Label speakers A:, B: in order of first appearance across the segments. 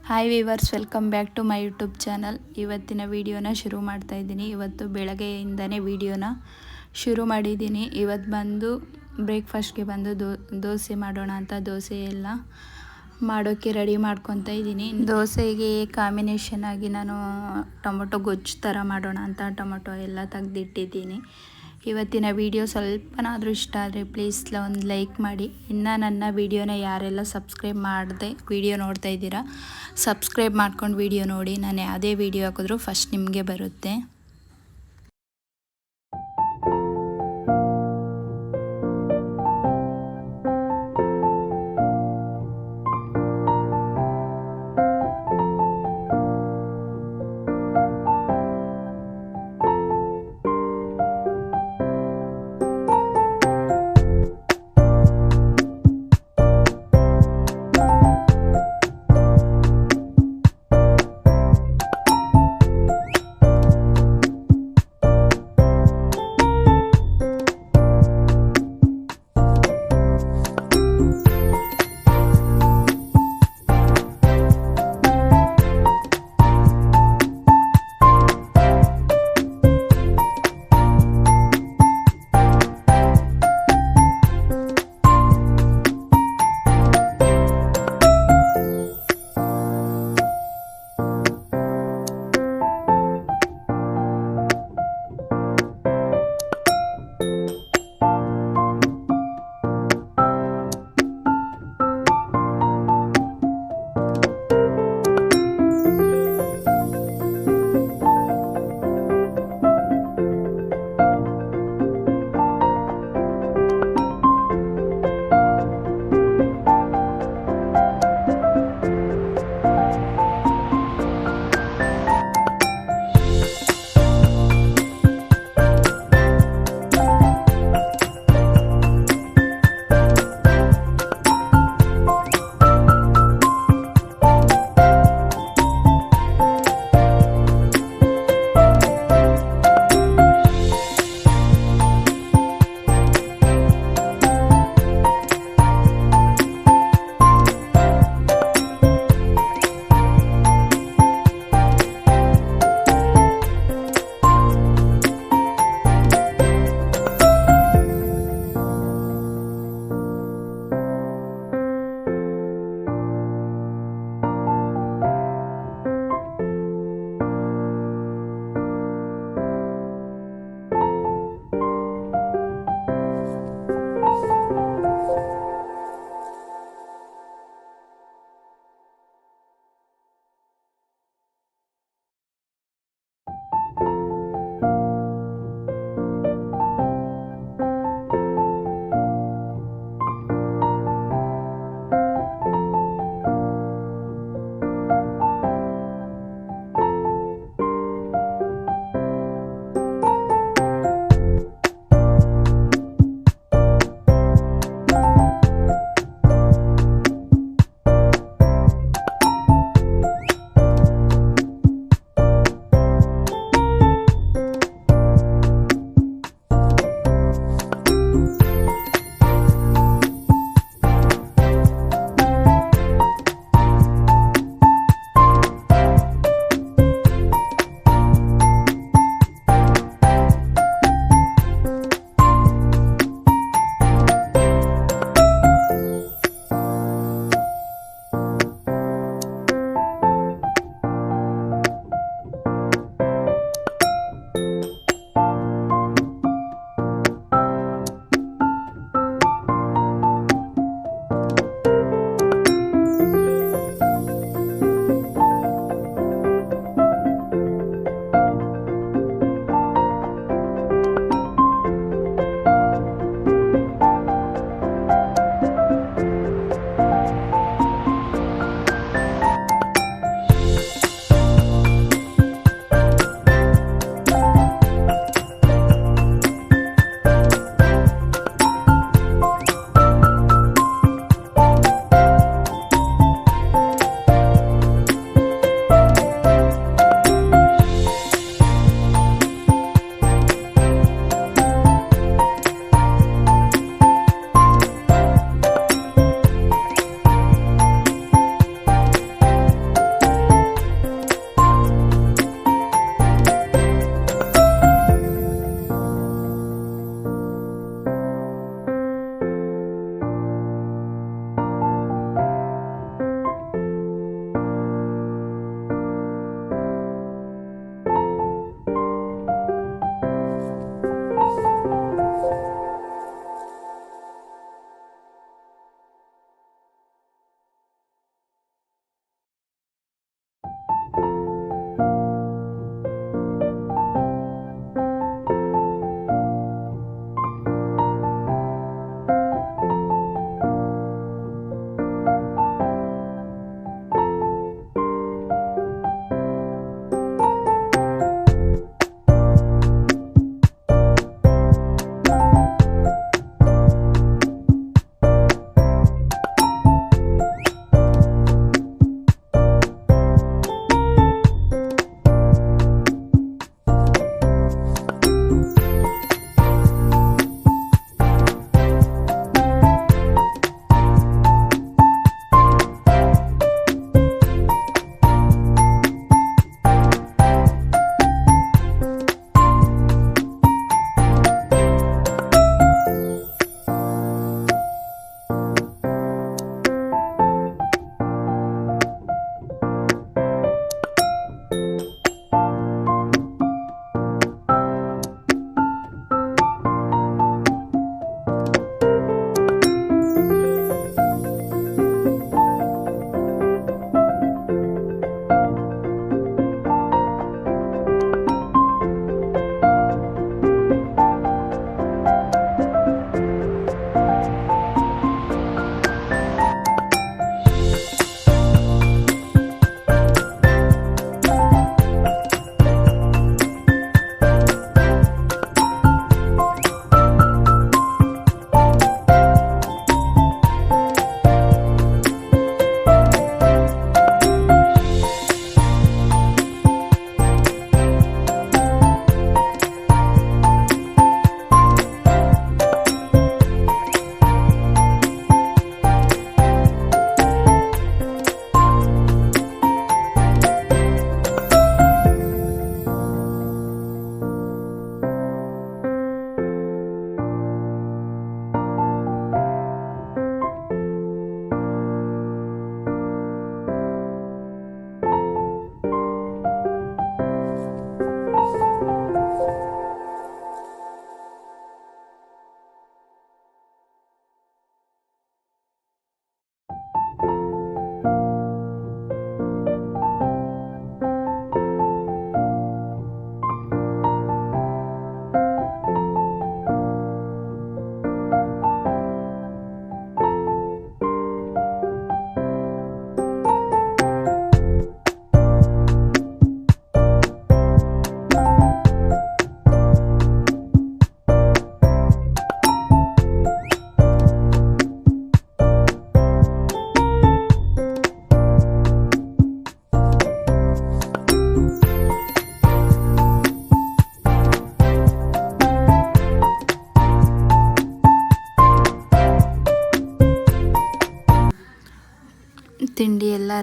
A: Hi viewers, welcome back to my YouTube channel. ಇವತ್ತಿನ ವಿಡಿಯೋನ ಶುರು ಮಾಡ್ತಾ ಇದ್ದೀನಿ. ಇವತ್ತು ಬೆಳಗ್ಗೆಯಿಂದನೇ ವಿಡಿಯೋನ ಶುರು ಮಾಡಿದ್ದೀನಿ. ಇವತ್ತು ಬಂದು ಬ್ರೇಕ್ಫಾಸ್ಟ್ಗೆ ಬಂದು ದೋಸೆ ಮಾಡೋಣ ಅಂತ ದೋಸೆ ಎಲ್ಲ ಮಾಡೋಕ್ಕೆ ರೆಡಿ ಮಾಡ್ಕೊತಾ ಇದ್ದೀನಿ. ದೋಸೆಗೆ ಕಾಂಬಿನೇಷನ್ ಆಗಿ ನಾನು ಟೊಮೊಟೊ ಗೊಜ್ಜು ಥರ ಮಾಡೋಣ ಅಂತ ಟೊಮೊಟೊ ಎಲ್ಲ ತೆಗೆದಿಟ್ಟಿದ್ದೀನಿ. ಇವತ್ತಿನ ವಿಡಿಯೋ ಸ್ವಲ್ಪನಾದರೂ ಇಷ್ಟ ಆದರೆ ಪ್ಲೀಸ್ ಒಂದು ಲೈಕ್ ಮಾಡಿ. ಇನ್ನು ನನ್ನ ವಿಡಿಯೋನ ಯಾರೆಲ್ಲ ಸಬ್ಸ್ಕ್ರೈಬ್ ಮಾಡದೆ ವಿಡಿಯೋ ನೋಡ್ತಾ ಇದ್ದೀರಾ, ಸಬ್ಸ್ಕ್ರೈಬ್ ಮಾಡ್ಕೊಂಡು ವಿಡಿಯೋ ನೋಡಿ. ನಾನು ಯಾವುದೇ ವಿಡಿಯೋ ಹಾಕಿದ್ರೂ ಫಸ್ಟ್ ನಿಮಗೆ ಬರುತ್ತೆ.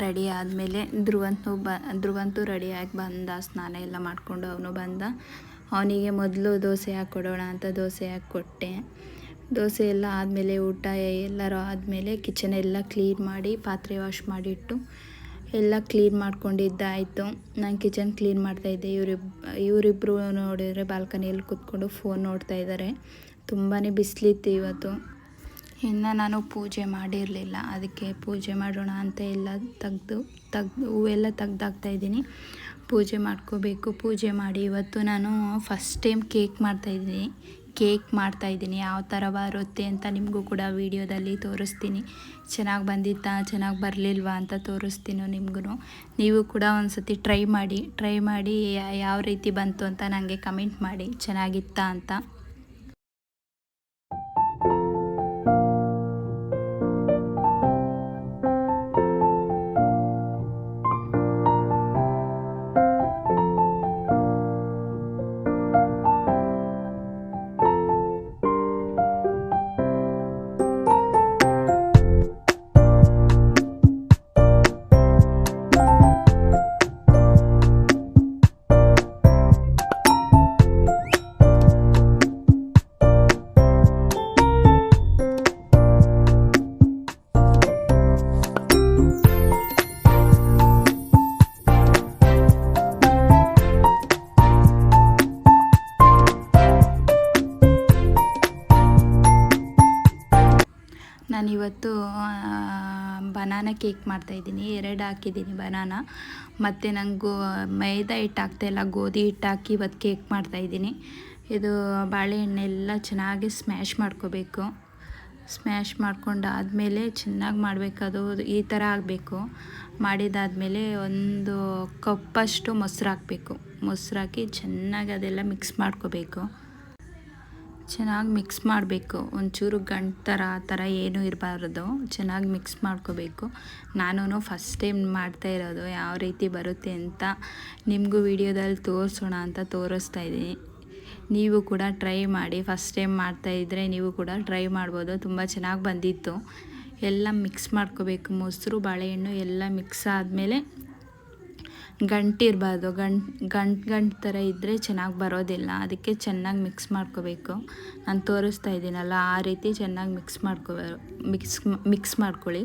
A: ರೆಡಿ ಆದಮೇಲೆ ಧ್ರುವಂತೂ ರೆಡಿಯಾಗಿ ಬಂದ, ಸ್ನಾನ ಎಲ್ಲ ಮಾಡಿಕೊಂಡು ಅವನು ಬಂದ. ಅವನಿಗೆ ಮೊದಲು ದೋಸೆ ಹಾಕ್ಕೊಡೋಣ ಅಂತ ದೋಸೆ ಹಾಕ್ಕೊಟ್ಟೆ. ದೋಸೆ ಎಲ್ಲ ಆದಮೇಲೆ ಊಟ ಎಲ್ಲರೂ ಆದಮೇಲೆ ಕಿಚನ್ ಎಲ್ಲ ಕ್ಲೀನ್ ಮಾಡಿ ಪಾತ್ರೆ ವಾಶ್ ಮಾಡಿಟ್ಟು ಎಲ್ಲ ಕ್ಲೀನ್ ಮಾಡ್ಕೊಂಡಿದ್ದಾಯಿತು. ನಾನು ಕಿಚನ್ ಕ್ಲೀನ್ ಮಾಡ್ತಾಯಿದ್ದೆ. ಇವರಿಬ್ಬರು ನೋಡಿದರೆ ಬಾಲ್ಕನಿಯಲ್ಲಿ ಕೂತ್ಕೊಂಡು ಫೋನ್ ನೋಡ್ತಾ ಇದ್ದಾರೆ. ತುಂಬಾ ಬಿಸಿಲಿತ್ತು ಇವತ್ತು. ಇನ್ನು ನಾನು ಪೂಜೆ ಮಾಡಿರಲಿಲ್ಲ, ಅದಕ್ಕೆ ಪೂಜೆ ಮಾಡೋಣ ಅಂತ ಎಲ್ಲ ತೆಗ್ದು ಹೂವೆಲ್ಲ ತೆಗ್ದಾಕ್ತಾಯಿದ್ದೀನಿ. ಪೂಜೆ ಮಾಡ್ಕೋಬೇಕು. ಪೂಜೆ ಮಾಡಿ ಇವತ್ತು ನಾನು ಫಸ್ಟ್ ಟೈಮ್ ಕೇಕ್ ಮಾಡ್ತಾಯಿದ್ದೀನಿ. ಯಾವ ಥರ ಬರುತ್ತೆ ಅಂತ ನಿಮಗೂ ಕೂಡ ವಿಡಿಯೋದಲ್ಲಿ ತೋರಿಸ್ತೀನಿ. ಚೆನ್ನಾಗಿ ಬಂದಿತ್ತಾ ಚೆನ್ನಾಗಿ ಬರಲಿಲ್ವಾ ಅಂತ ತೋರಿಸ್ತೀನಿ ನಿಮಗೂ. ನೀವು ಕೂಡ ಒಂದು ಸತಿ ಟ್ರೈ ಮಾಡಿ ಯಾವ ರೀತಿ ಬಂತು ಅಂತ ನನಗೆ ಕಮೆಂಟ್ ಮಾಡಿ, ಚೆನ್ನಾಗಿತ್ತಾ ಅಂತ. ನಾನಿವತ್ತು ಬನಾನಾ ಕೇಕ್ ಮಾಡ್ತಾಯಿದ್ದೀನಿ. 2 ಹಾಕಿದ್ದೀನಿ ಬನಾನಾ, ಮತ್ತು ನಂಗೆ ಮೈದಾ ಹಿಟ್ಟು ಹಾಕ್ತಾಯಿಲ್ಲ, ಗೋಧಿ ಹಿಟ್ಟು ಹಾಕಿ ಇವತ್ತು ಕೇಕ್ ಮಾಡ್ತಾಯಿದ್ದೀನಿ. ಇದು ಬಾಳೆಹಣ್ಣೆಲ್ಲ ಚೆನ್ನಾಗಿ ಸ್ಮ್ಯಾಶ್ ಮಾಡ್ಕೋಬೇಕು. ಸ್ಮ್ಯಾಶ್ ಮಾಡ್ಕೊಂಡಾದಮೇಲೆ ಚೆನ್ನಾಗಿ ಮಾಡಬೇಕು. ಅದು ಈ ಥರ ಆಗಬೇಕು. ಮಾಡಿದಾದಮೇಲೆ 1 ಕಪ್ಪಷ್ಟು ಮೊಸರು ಹಾಕಬೇಕು. ಮೊಸರು ಹಾಕಿ ಚೆನ್ನಾಗಿ ಅದೆಲ್ಲ ಮಿಕ್ಸ್ ಮಾಡ್ಕೋಬೇಕು. ಚೆನ್ನಾಗಿ ಮಿಕ್ಸ್ ಮಾಡಬೇಕು. ಒಂಚೂರು ಗಂಟು ಆ ಥರ ಏನೂ ಇರಬಾರ್ದು. ಚೆನ್ನಾಗಿ ಮಿಕ್ಸ್ ಮಾಡ್ಕೋಬೇಕು. ನಾನು ಫಸ್ಟ್ ಟೈಮ್ ಮಾಡ್ತಾ ಇರೋದು, ಯಾವ ರೀತಿ ಬರುತ್ತೆ ಅಂತ ನಿಮಗೂ ವಿಡಿಯೋದಲ್ಲಿ ತೋರಿಸೋಣ ಅಂತ ತೋರಿಸ್ತಾ ಇದ್ದೀನಿ. ನೀವು ಕೂಡ ಟ್ರೈ ಮಾಡಿ. ಫಸ್ಟ್ ಟೈಮ್ ಮಾಡ್ತಾಯಿದ್ರೆ ನೀವು ಕೂಡ ಟ್ರೈ ಮಾಡ್ಬೋದು. ತುಂಬ ಚೆನ್ನಾಗಿ ಬಂದಿತ್ತು. ಎಲ್ಲ ಮಿಕ್ಸ್ ಮಾಡ್ಕೋಬೇಕು. ಮೊಸರು ಬಾಳೆಹಣ್ಣು ಎಲ್ಲ ಮಿಕ್ಸ್ ಆದಮೇಲೆ ಗಂಟಿರಬಾರ್ದು. ಗಂಟು ಥರ ಇದ್ದರೆ ಚೆನ್ನಾಗಿ ಬರೋದಿಲ್ಲ. ಅದಕ್ಕೆ ಚೆನ್ನಾಗಿ ಮಿಕ್ಸ್ ಮಾಡ್ಕೋಬೇಕು. ನಾನು ತೋರಿಸ್ತಾ ಇದ್ದೀನಲ್ಲ ಆ ರೀತಿ ಚೆನ್ನಾಗಿ ಮಿಕ್ಸ್ ಮಾಡ್ಕೊಳ್ಳಿ.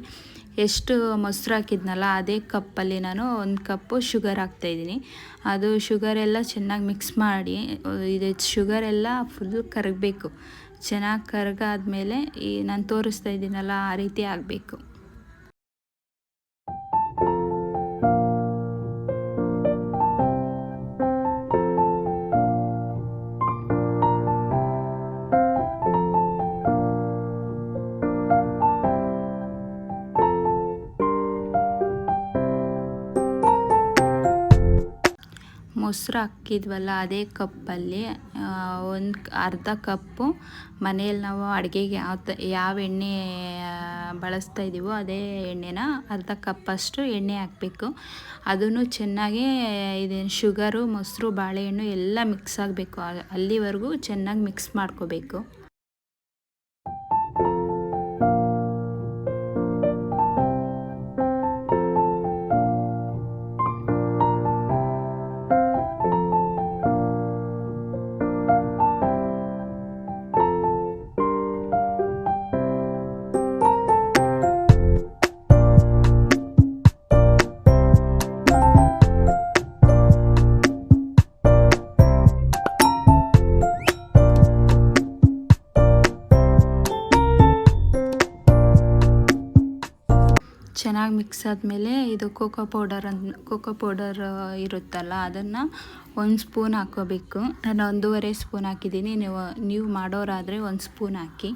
A: ಎಷ್ಟು ಮೊಸರು ಹಾಕಿದ್ನಲ್ಲ ಅದೇ ಕಪ್ಪಲ್ಲಿ ನಾನು 1 ಕಪ್ಪು ಶುಗರ್ ಹಾಕ್ತಾಯಿದ್ದೀನಿ. ಅದು ಶುಗರೆಲ್ಲ ಚೆನ್ನಾಗಿ ಮಿಕ್ಸ್ ಮಾಡಿ, ಇದು ಶುಗರೆಲ್ಲ ಫುಲ್ ಕರಗಬೇಕು. ಚೆನ್ನಾಗಿ ಕರಗಾದ್ಮೇಲೆ ನಾನು ತೋರಿಸ್ತಾ ಇದ್ದೀನಲ್ಲ ಆ ರೀತಿ ಆಗಬೇಕು. ಮೊಸರು ಹಾಕಿದ್ವಲ್ಲ ಅದೇ ಕಪ್ಪಲ್ಲಿ ಅರ್ಧ ಕಪ್ಪು ಮನೆಯಲ್ಲಿ ನಾವು ಅಡುಗೆಗೆ ಯಾವ ಎಣ್ಣೆ ಬಳಸ್ತಾ ಇದ್ದೀವೋ ಅದೇ ಎಣ್ಣೆನ ಅರ್ಧ ಕಪ್ಪಷ್ಟು ಎಣ್ಣೆ ಹಾಕಬೇಕು. ಅದನ್ನು ಚೆನ್ನಾಗಿ ಇದೇನು ಶುಗರು, ಮೊಸರು, ಬಾಳೆಹಣ್ಣು ಎಲ್ಲ ಮಿಕ್ಸ್ ಆಗಬೇಕು. ಅಲ್ಲಿವರೆಗೂ ಚೆನ್ನಾಗಿ ಮಿಕ್ಸ್ ಮಾಡ್ಕೋಬೇಕು. ಚೆನ್ನಾಗಿ ಮಿಕ್ಸ್ ಆದಮೇಲೆ ಇದು ಕೋಕೋ ಪೌಡರ್ ಇರುತ್ತಲ್ಲ ಅದನ್ನು 1 ಸ್ಪೂನ್ ಹಾಕ್ಕೋಬೇಕು. ನಾನು 1.5 ಸ್ಪೂನ್ ಹಾಕಿದ್ದೀನಿ. ನೀವು ಮಾಡೋರಾದರೆ 1 ಸ್ಪೂನ್ ಹಾಕಿ.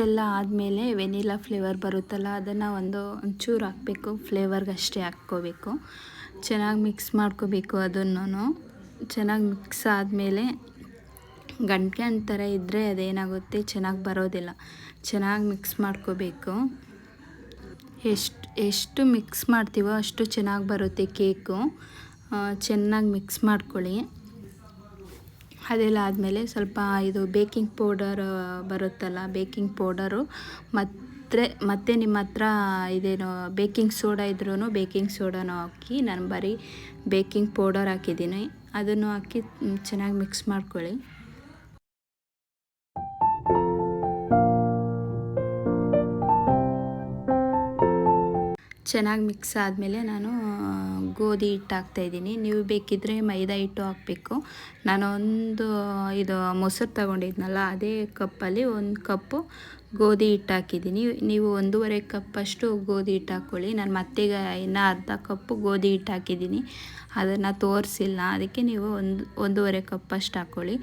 A: ಇಷ್ಟೆಲ್ಲ ಆದಮೇಲೆ ವೆನಿಲಾ ಫ್ಲೇವರ್ ಬರುತ್ತಲ್ಲ, ಅದನ್ನು ಒಂಚೂರು ಹಾಕಬೇಕು, ಫ್ಲೇವರ್ಗಷ್ಟೇ ಹಾಕ್ಕೋಬೇಕು. ಚೆನ್ನಾಗಿ ಮಿಕ್ಸ್ ಮಾಡ್ಕೋಬೇಕು. ಅದನ್ನು ಚೆನ್ನಾಗಿ ಮಿಕ್ಸ್ ಆದಮೇಲೆ ಗಂಟೆ ಥರ ಇದ್ದರೆ ಅದೇನಾಗುತ್ತೆ, ಚೆನ್ನಾಗಿ ಬರೋದಿಲ್ಲ. ಚೆನ್ನಾಗಿ ಮಿಕ್ಸ್ ಮಾಡ್ಕೋಬೇಕು. ಎಷ್ಟು ಮಿಕ್ಸ್ ಮಾಡ್ತೀವೋ ಅಷ್ಟು ಚೆನ್ನಾಗಿ ಬರುತ್ತೆ ಕೇಕು. ಚೆನ್ನಾಗಿ ಮಿಕ್ಸ್ ಮಾಡ್ಕೊಳ್ಳಿ. ಅದೆಲ್ಲ ಆದಮೇಲೆ ಸ್ವಲ್ಪ ಇದು ಬೇಕಿಂಗ್ ಪೌಡರ್ ಬರುತ್ತಲ್ಲ, ಬೇಕಿಂಗ್ ಪೌಡರು ಮತ್ತು ನಿಮ್ಮ ಹತ್ರ ಇದೇನೋ ಬೇಕಿಂಗ್ ಸೋಡಾ ಇದ್ರೂ ಬೇಕಿಂಗ್ ಸೋಡಾನು ಹಾಕಿ. ನಾನು ಬರೀ ಬೇಕಿಂಗ್ ಪೌಡರ್ ಹಾಕಿದ್ದೀನಿ. ಅದನ್ನು ಹಾಕಿ ಚೆನ್ನಾಗಿ ಮಿಕ್ಸ್ ಮಾಡ್ಕೊಳ್ಳಿ. ಚೆನ್ನಾಗಿ ಮಿಕ್ಸ್ ಆದಮೇಲೆ ನಾನು ಗೋಧಿ ಹಿಟ್ಟು ಹಾಕ್ತಾಯಿದ್ದೀನಿ. ನೀವು ಬೇಕಿದ್ದರೆ ಮೈದಾ ಹಿಟ್ಟು ಹಾಕಬೇಕು. ನಾನು ಇದು ಮೊಸರು ತಗೊಂಡಿದ್ನಲ್ಲ, ಅದೇ ಕಪ್ಪಲ್ಲಿ 1 ಕಪ್ಪು ಗೋಧಿ ಹಿಟ್ಟು ಹಾಕಿದ್ದೀನಿ. ನೀವು 1.5 ಕಪ್ಪಷ್ಟು ಗೋಧಿ ಹಿಟ್ಟು ಹಾಕ್ಕೊಳ್ಳಿ. ನಾನು ಮತ್ತೀಗ ಇನ್ನೂ ಅರ್ಧ ಕಪ್ಪು ಗೋಧಿ ಹಿಟ್ಟು ಹಾಕಿದ್ದೀನಿ. ಅದನ್ನು ತೋರಿಸಿಲ್ಲ, ಅದಕ್ಕೆ ನೀವು 1.5 ಕಪ್ಪಷ್ಟು ಹಾಕ್ಕೊಳ್ಳಿ.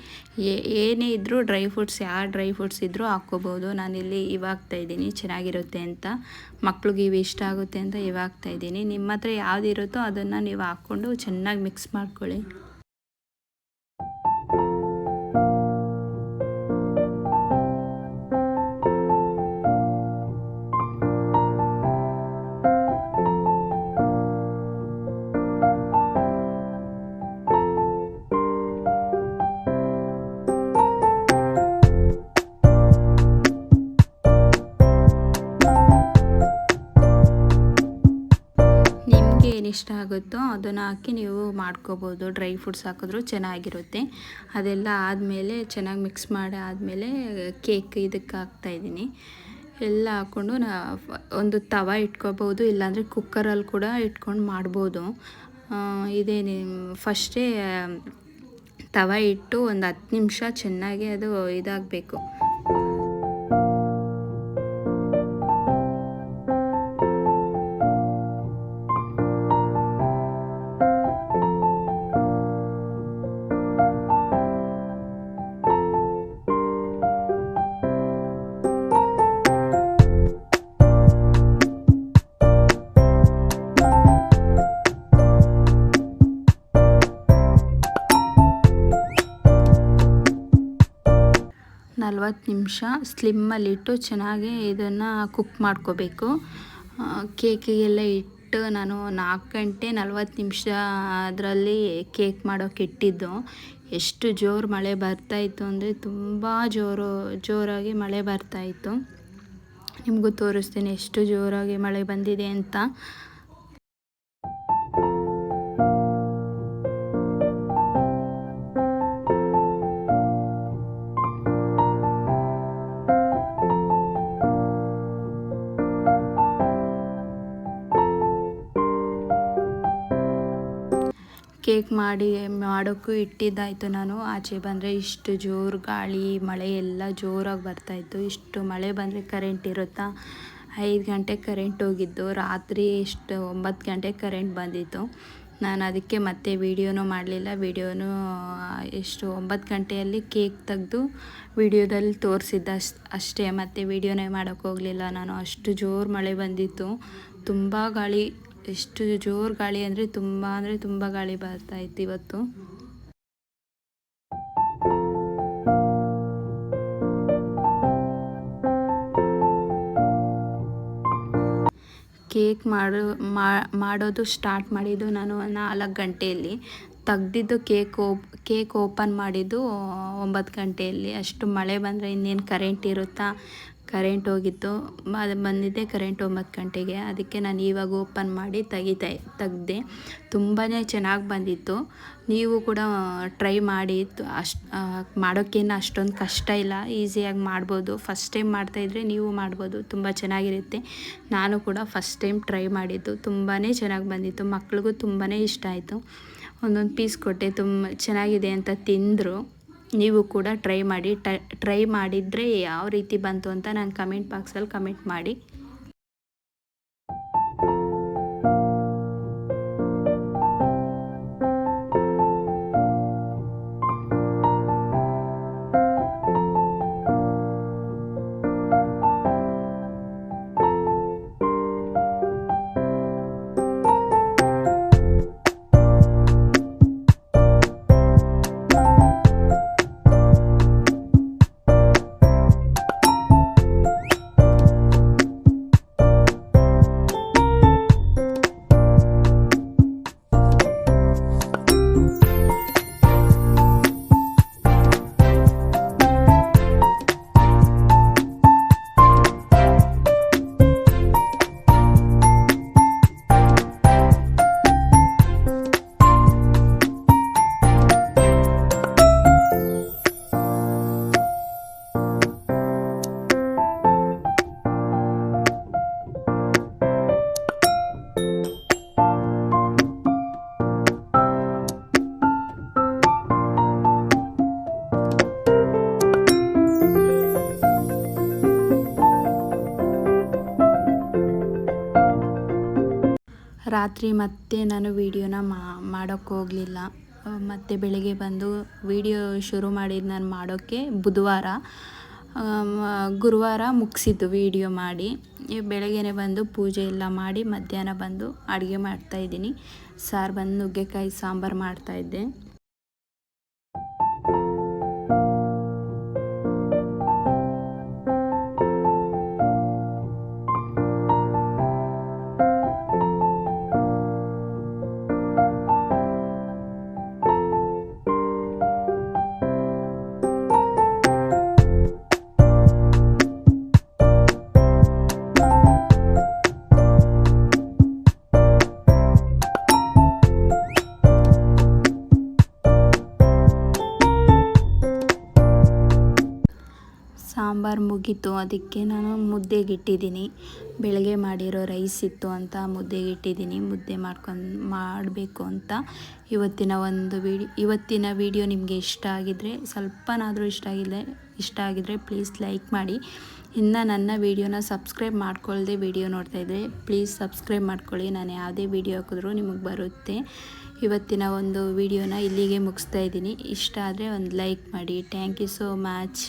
A: ಏನೇ ಇದ್ದರೂ ಡ್ರೈ ಫ್ರೂಟ್ಸ್, ಯಾವ ಡ್ರೈ ಫ್ರೂಟ್ಸ್ ಇದ್ದರೂ ಹಾಕ್ಕೋಬೋದು. ನಾನಿಲ್ಲಿ ಇವು ಹಾಕ್ತಾಯಿದ್ದೀನಿ, ಚೆನ್ನಾಗಿರುತ್ತೆ ಅಂತ, ಮಕ್ಳಿಗೆ ಇವು ಇಷ್ಟ ಆಗುತ್ತೆ ಅಂತ ಇವು ಹಾಕ್ತಾಯಿದ್ದೀನಿ. ನಿಮ್ಮ ಹತ್ರ ಯಾವುದಿರುತ್ತೋ ಅದನ್ನು ನೀವು ಹಾಕ್ಕೊಂಡು ಚೆನ್ನಾಗಿ ಮಿಕ್ಸ್ ಮಾಡ್ಕೊಳ್ಳಿ. ಏನಿಷ್ಟ ಆಗುತ್ತೋ ಅದನ್ನು ಹಾಕಿ ನೀವು ಮಾಡ್ಕೋಬೋದು. ಡ್ರೈ ಫ್ರೂಟ್ಸ್ ಹಾಕಿದ್ರೂ ಚೆನ್ನಾಗಿರುತ್ತೆ. ಅದೆಲ್ಲ ಆದಮೇಲೆ ಚೆನ್ನಾಗಿ ಮಿಕ್ಸ್ ಮಾಡಿ ಆದಮೇಲೆ ಕೇಕ್ ಇದಕ್ಕೆ ಹಾಕ್ತಾಯಿದ್ದೀನಿ. ಎಲ್ಲ ಹಾಕ್ಕೊಂಡು ಒಂದು ತವ ಇಟ್ಕೋಬೋದು, ಇಲ್ಲಾಂದರೆ ಕುಕ್ಕರಲ್ಲಿ ಕೂಡ ಇಟ್ಕೊಂಡು ಮಾಡ್ಬೋದು. ಇದೇನು ಫಸ್ಟೇ ತವ ಇಟ್ಟು ಒಂದು 10 ನಿಮಿಷ ಚೆನ್ನಾಗಿ ಅದು ಇದಾಗಬೇಕು. ನಿಮಿಷ ಸ್ಲಿಮ್ಮಲ್ಲಿಟ್ಟು ಚೆನ್ನಾಗಿ ಇದನ್ನು ಕುಕ್ ಮಾಡ್ಕೋಬೇಕು. ಕೇಕಿಗೆಲ್ಲ ಇಟ್ಟು ನಾನು 4 ಗಂಟೆ 40 ನಿಮಿಷ ಅದರಲ್ಲಿ ಕೇಕ್ ಮಾಡೋಕೆ ಇಟ್ಟಿದ್ದು. ಎಷ್ಟು ಜೋರು ಮಳೆ ಬರ್ತಾಯಿತ್ತು ಅಂದರೆ ತುಂಬ ಜೋರಾಗಿ ಮಳೆ ಬರ್ತಾಯಿತ್ತು. ನಿಮಗೂ ತೋರಿಸ್ತೀನಿ ಎಷ್ಟು ಜೋರಾಗಿ ಮಳೆ ಬಂದಿದೆ ಅಂತ. ಕೇಕ್ ಮಾಡೋಕ್ಕೂ ಇಟ್ಟಿದ್ದಾಯಿತು. ನಾನು ಆಚೆ ಬಂದರೆ ಇಷ್ಟು ಜೋರು ಗಾಳಿ ಮಳೆ ಎಲ್ಲ ಜೋರಾಗಿ ಬರ್ತಾಯಿತ್ತು. ಇಷ್ಟು ಮಳೆ ಬಂದರೆ ಕರೆಂಟ್ ಇರುತ್ತಾ? 5 ಗಂಟೆಗೆ ಕರೆಂಟ್ ಹೋಗಿದ್ದು. ರಾತ್ರಿ 9 ಗಂಟೆಗೆ ಕರೆಂಟ್ ಬಂದಿತ್ತು. ನಾನು ಅದಕ್ಕೆ ಮತ್ತೆ ವೀಡಿಯೋನೂ ಮಾಡಲಿಲ್ಲ. 9 ಗಂಟೆಯಲ್ಲಿ ಕೇಕ್ ತೆಗೆದು ವೀಡಿಯೋದಲ್ಲಿ ತೋರಿಸಿದ್ದ ಅಷ್ಟೇ. ಮತ್ತು ವೀಡಿಯೋನೇ ಮಾಡೋಕ್ಕೆ ಹೋಗಲಿಲ್ಲ ನಾನು. ಅಷ್ಟು ಜೋರು ಮಳೆ ಬಂದಿತ್ತು. ತುಂಬ ಗಾಳಿ, ಎಷ್ಟು ಜೋರು ಗಾಳಿ ಅಂದರೆ ತುಂಬ ಗಾಳಿ ಬರ್ತಾಯಿತ್ತು ಇವತ್ತು. ಕೇಕ್ ಮಾಡೋದು ಸ್ಟಾರ್ಟ್ ಮಾಡಿದ್ದು ನಾನು 4 ಗಂಟೆಯಲ್ಲಿ. ತೆಗ್ದಿದ್ದು ಕೇಕ್ ಓಪನ್ ಮಾಡಿದ್ದು 9 ಗಂಟೆಯಲ್ಲಿ. ಅಷ್ಟು ಮಳೆ ಬಂದರೆ ಇನ್ನೇನು ಕರೆಂಟ್ ಇರುತ್ತಾ? ಕರೆಂಟ್ ಹೋಗಿತ್ತು. ಬಂದಿದ್ದೆ ಕರೆಂಟ್ 9 ಗಂಟೆಗೆ. ಅದಕ್ಕೆ ನಾನು ಇವಾಗ ಓಪನ್ ಮಾಡಿ ತೆಗ್ದೆ. ತುಂಬಾ ಚೆನ್ನಾಗಿ ಬಂದಿತ್ತು. ನೀವು ಕೂಡ ಟ್ರೈ ಮಾಡಿ. ಮಾಡೋಕ್ಕೇನು ಅಷ್ಟೊಂದು ಕಷ್ಟ ಇಲ್ಲ, ಈಸಿಯಾಗಿ ಮಾಡ್ಬೋದು. ಫಸ್ಟ್ ಟೈಮ್ ಮಾಡ್ತಾಯಿದ್ರೆ ನೀವು ಮಾಡ್ಬೋದು, ತುಂಬ ಚೆನ್ನಾಗಿರುತ್ತೆ. ನಾನು ಕೂಡ ಫಸ್ಟ್ ಟೈಮ್ ಟ್ರೈ ಮಾಡಿದ್ದು. ತುಂಬಾ ಚೆನ್ನಾಗಿ ಬಂದಿತ್ತು. ಮಕ್ಳಿಗೂ ತುಂಬಾ ಇಷ್ಟ ಆಯಿತು. ಒಂದೊಂದು ಪೀಸ್ ಕೊಟ್ಟೆ, ತುಂಬ ಚೆನ್ನಾಗಿದೆ ಅಂತ ತಿಂದರು. ನೀವು ಕೂಡ ಟ್ರೈ ಮಾಡಿದರೆ ಯಾವ ರೀತಿ ಬಂತು ಅಂತ ನಾನು ಕಮೆಂಟ್ ಬಾಕ್ಸಲ್ಲಿ ಕಮೆಂಟ್ ಮಾಡಿ. ರಾತ್ರಿ ಮತ್ತೆ ನಾನು ವೀಡಿಯೋನ ಮಾಡೋಕ್ಕೆ ಹೋಗಲಿಲ್ಲ. ಮತ್ತು ಬೆಳಿಗ್ಗೆ ಬಂದು ವೀಡಿಯೋ ಶುರು ಮಾಡಿದ್ದು ನಾನು ಮಾಡೋಕ್ಕೆ ಗುರುವಾರ ಮುಗಿಸಿದ್ದು ವೀಡಿಯೋ ಮಾಡಿ. ಬೆಳಗ್ಗೆನೇ ಬಂದು ಪೂಜೆ ಎಲ್ಲ ಮಾಡಿ ಮಧ್ಯಾಹ್ನ ಬಂದು ಅಡುಗೆ ಮಾಡ್ತಾಯಿದ್ದೀನಿ. ಸಾರು ಬಂದು ನುಗ್ಗೆಕಾಯಿ ಸಾಂಬಾರು ಮಾಡ್ತಾಯಿದ್ದೆ. ಸಾಂಬಾರು ಮುಗೀತು, ಅದಕ್ಕೆ ನಾನು ಮುದ್ದೆಗೆ ಇಟ್ಟಿದ್ದೀನಿ. ಬೆಳಗ್ಗೆ ಮಾಡಿರೋ ರೈಸ್ ಇತ್ತು ಅಂತ ಮುದ್ದೆಗೆ ಇಟ್ಟಿದ್ದೀನಿ. ಮುದ್ದೆ ಮಾಡಬೇಕು ಅಂತ. ಇವತ್ತಿನ ವಿಡಿಯೋ ನಿಮಗೆ ಇಷ್ಟ ಆಗಿದ್ರೆ, ಸ್ವಲ್ಪನಾದರೂ ಇಷ್ಟ ಆಗಿದ್ರೆ ಪ್ಲೀಸ್ ಲೈಕ್ ಮಾಡಿ. ಇನ್ನು ನನ್ನ ವಿಡಿಯೋನ ಸಬ್ಸ್ಕ್ರೈಬ್ ಮಾಡ್ಕೊಳ್ಳದೆ ವಿಡಿಯೋ ನೋಡ್ತಾಯಿದ್ರೆ ಪ್ಲೀಸ್ ಸಬ್ಸ್ಕ್ರೈಬ್ ಮಾಡ್ಕೊಳ್ಳಿ. ನಾನು ಯಾವುದೇ ವಿಡಿಯೋ ಹಾಕಿದ್ರೂ ನಿಮಗೆ ಬರುತ್ತೆ. ಇವತ್ತಿನ ಒಂದು ವಿಡಿಯೋನ ಇಲ್ಲಿಗೆ ಮುಗಿಸ್ತಾ ಇದ್ದೀನಿ. ಇಷ್ಟ ಆದರೆ ಒಂದು ಲೈಕ್ ಮಾಡಿ. Thank you so much.